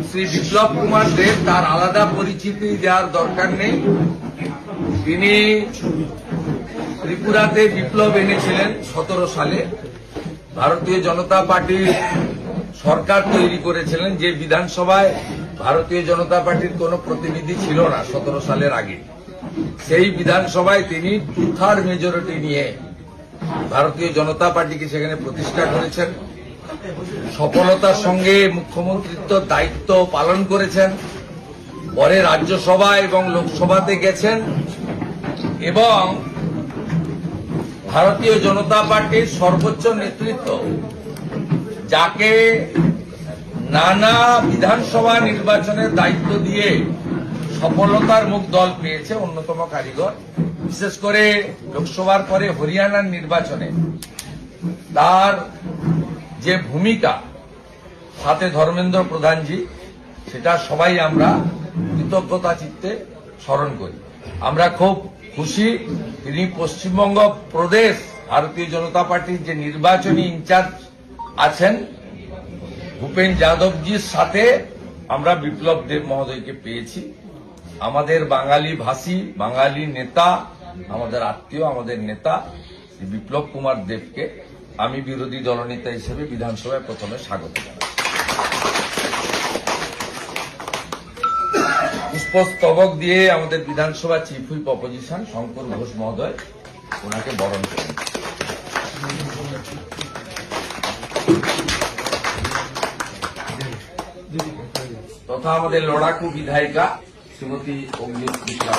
শ্রী বিপ্লব কুমার দেব তার আলাদা পরিচিতি দেওয়ার দরকার নেই। তিনি ত্রিপুরাতে বিপ্লব এনেছিলেন 17 সালে। ভারতীয় জনতা পার্টির সরকার তৈরি করেছিলেন, যে বিধানসভায় ভারতীয় জনতা পার্টির কোনো প্রতিনিধি ছিল না 17 সালের আগে। সেই বিধানসভায় তিনি 2/3 মেজরিটি নিয়ে ভারতীয় জনতা পার্টিকে সেখানে প্রতিষ্ঠা করেছেন। সফলতার সঙ্গে মুখ্যমন্ত্রীত্ব দায়িত্ব পালন করেছেন। পরে রাজ্যসভা এবং লোকসভাতে গেছেন এবং ভারতীয় জনতা পার্টির সর্বোচ্চ নেতৃত্ব, যাকে নানা বিধানসভা নির্বাচনের দায়িত্ব দিয়ে সফলতার মুখ দল পেয়েছে, অন্যতম কারিগর। বিশেষ করে লোকসভার পরে হরিয়ানার নির্বাচনে তার যে ভূমিকা, সাথে ধর্মেন্দ্র প্রধানজি, সেটা সবাই আমরা কৃতজ্ঞতা চিত্তে স্মরণ করি। আমরা খুব খুশি তিনি পশ্চিমবঙ্গ প্রদেশ ভারতীয় জনতা পার্টির যে নির্বাচনী ইনচার্জ আছেন ভূপেন যাদবজির সাথে আমরা বিপ্লব দেব মহোদয়কে পেয়েছি। আমাদের বাঙালি ভাষী, বাঙালি নেতা, আমাদের আত্মীয়, আমাদের নেতা বিপ্লব কুমার দেবকে আমি বিরোধী দলনেতা হিসেবে বিধানসভায় প্রথমে স্বাগত জানাই। পুষ্পস্তবক দিয়ে আমাদের বিধানসভা chief whip opposition Shankar Ghosh মহোদয় ওনাকে বরণ করেন। তথা আমাদের লড়াকু বিধায়িকা শ্রীমতী অগ্নি মিত্রা।